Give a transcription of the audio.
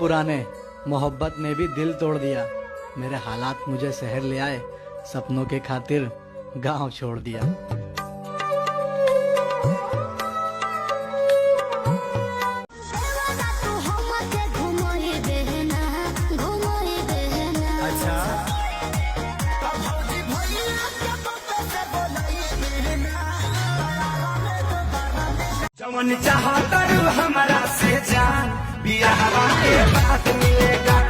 पुराने, मोहब्बत ने भी दिल तोड़ दिया। मेरे हालात मुझे शहर ले आए, सपनों के खातिर गांव छोड़ दिया। जवन चाहता हमारा से जान, बियाह के बाद मिलेगा।